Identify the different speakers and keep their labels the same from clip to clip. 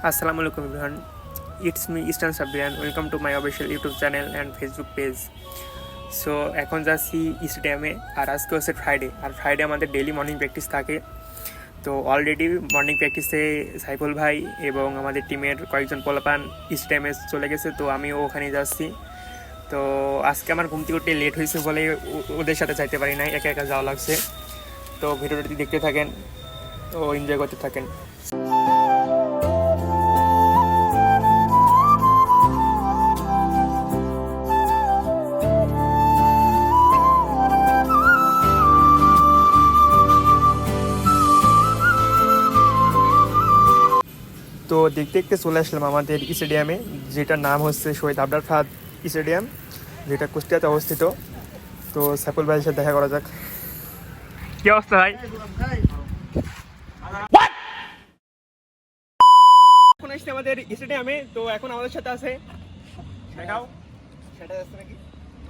Speaker 1: Assalamu alaikum everyone. It's me Eastern Sabrian. Welcome to my official YouTube channel and Facebook page. So এখন যাচ্ছি স্টেডিয়ামে, আর আজকে হচ্ছে Friday, আর Friday আমাদের daily morning practice থাকে। তো অলরেডি মর্নিং প্র্যাকটিসে সাইফুল ভাই এবং আমাদের টিমের কয়েকজন পোলাপান স্টেডিয়ামে চলে গেছে, তো আমিও ওখানে যাচ্ছি। তো আজকে আমার ঘুম থেকে উঠতে লেট হয়েছে বলে ওদের সাথে যাইতে পারি নাই, একা একা যাওয়া লাগছে। তো ভিডিওটি দেখতে থাকেন ও এনজয় করতে থাকেন। তো দেখতে দেখতে চলে আসলাম আমাদের স্টেডিয়ামে, যেটার নাম হচ্ছে শহীদ আবরার ফাহাদ স্টেডিয়াম, যেটা কুষ্টিয়াতে অবস্থিত। তো সাইফুল ভাইয়ের সাথে দেখা করা যাক। কি অবস্থা ভাই? এখন আসছে আমাদের স্টেডিয়ামে। তো এখন আমাদের সাথে আছে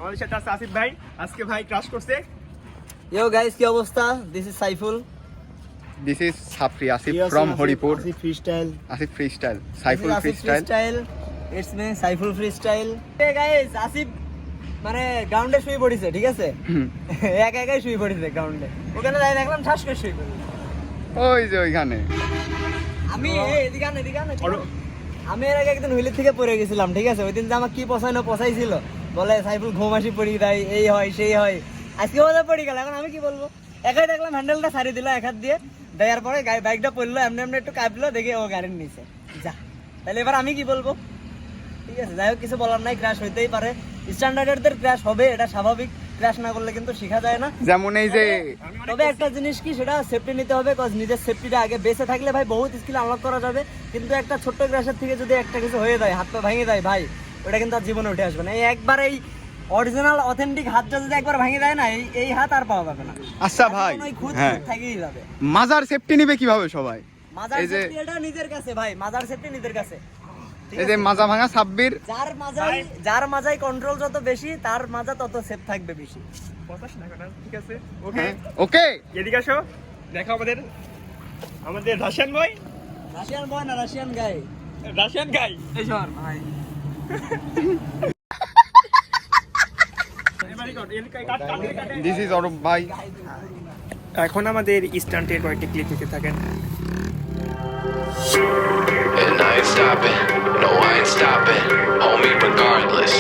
Speaker 1: আমাদের সাথে আছে আসিফ ভাই। আজকে ভাই ক্রাশ করছে।
Speaker 2: Yo guys, কি অবস্থা? This is Saiful.
Speaker 3: This is Safri Asif from Horipur.
Speaker 2: Asif Freestyle.
Speaker 3: Asif Freestyle. Saiful Freestyle.
Speaker 2: It's me, Saiful Freestyle. Hey guys, Asif মানে গ্রাউন্ডে শুয়ে পড়েছে, ঠিক আছে? একা একাই শুয়ে পড়েছে গ্রাউন্ডে। ওখানে যাই দেখলাম ঠাস করে শুয়ে পড়েছে।
Speaker 3: ওই যে ওইখানে।
Speaker 2: আমি এদিকে আমি এর আগে একদিন হুইলের থেকে পড়ে গেছিলাম, ঠিক আছে? ওই দিন যে আমার কি পছাইছিল, বলে সাইফুল ঘুম আসি পড়ি দেয়, এই হয় সেই হয়। আজকে ওদের পড়ে গেল, এখন আমি কি বলবো? একাই দেখলাম হ্যান্ডেলটা ছাড়িয়ে দিল এক হাত দিয়ে, দেওয়ার পরে বাইকটা পড়লো, এমনি এমনি একটু কাঁপলো, দেখে ও গাড়ির নিচে যা। তাহলে এবার আমি কি বলবো? ঠিক আছে, যাই হোক, কিছু বলার নাই, ক্র্যাশ হইতেই পারে, স্ট্যান্ডার্ডের ক্র্যাশ হবে, এটা স্বাভাবিক। ক্র্যাশ না করলে কিন্তু শেখা যায় না।
Speaker 3: যেমন এই যে
Speaker 2: তবে একটা জিনিস কি, সেটা সেফটি নিতে হবে, কজ নিজের সেফটিটা আগে বেঁচে থাকলে ভাই বহুত স্কিল আনলক করা যাবে। কিন্তু একটা ছোট্ট ক্র্যাশের থেকে যদি একটা কিছু হয়ে যায়, হাত পা ভেঙে যায় ভাই, ওটা কিন্তু আর জীবনে উঠে আসবে না। এই একবার এই অরিজিনাল অথেন্টিক হাতটা যদি একবার ভেঙে যায় না, এই হাত আর পাওয়া যাবে না।
Speaker 3: আচ্ছা ভাই, হ্যাঁ,
Speaker 2: থেকেই যাবে।
Speaker 3: মাজার সেফটি নিবে কিভাবে সবাই?
Speaker 2: মাজার সেফটি এটা নিজের কাছে ভাই, মাজার সেফটি নিজের কাছে।
Speaker 3: এই যে মাজা ভাঙা সাব্বির,
Speaker 2: যার মাজায় কন্ট্রোল যত বেশি, তার মাজা তত সেফ থাকবে বেশি।
Speaker 1: ঠিক আছে, ওকে
Speaker 3: ওকে।
Speaker 1: এদিকে আসো, দেখো আমাদের রাশিয়ান বয়
Speaker 2: না রাশিয়ান গাই।
Speaker 1: এই শোন ভাই,
Speaker 3: দিস ইজ অরূপ ভাই।
Speaker 1: এখন আমাদের স্টান্টের কয়েকটি ক্লিপ দিতে থাকেন।
Speaker 4: And I ain't stopping, no I ain't stopping, homie regardless,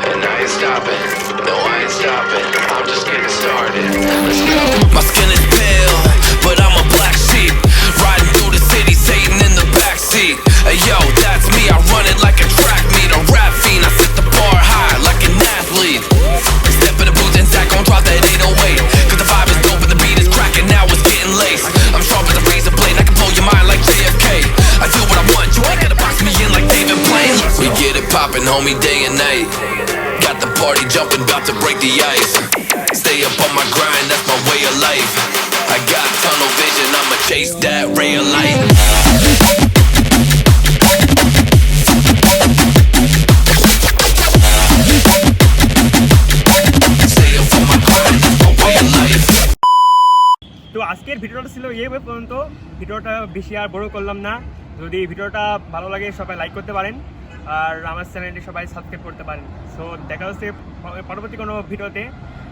Speaker 4: And I ain't stopping, no I ain't stopping, I'm just getting started, let's go. My skin is pale, but I'm a black sheep, riding through the city, Satan in the backseat. Hey yo, that's me, I run it like a track meet, a rap fiend, I set the bar high like an athlete. Step in the booth and Zach gon' drop that 808, cause the vibe is dope and the beat is cracking, now it's getting laced. I'm sharp as a razor blade, I can blow your mind like JFK. I do what I want, you ain't gonna box me in like David Blaine. We get it poppin', homie, day and night. Got the party jumping, bout to break the ice. Stay up on my grind, that's my way of life. I got tunnel vision, I'ma chase that ray of light. Stay up on my grind, that's my way of life.
Speaker 1: তো আজকের ভিডিওটা ছিল এই পর্যন্ত। ভিডিওটা বেশি আর বড় করলাম না। যদি ভিডিওটা ভালো লাগে সবাই লাইক করতে পারেন, আর আমার চ্যানেলটি সবাই সাবস্ক্রাইব করতে পারেন। সো দেখা হচ্ছে পরবর্তী কোনো ভিডিওতে।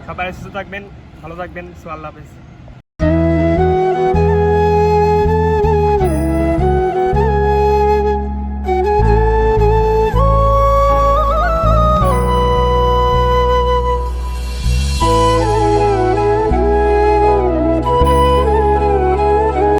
Speaker 1: সবাই সুস্থ থাকবেন, ভালো থাকবেন। সো আল্লাহ হাফেজ।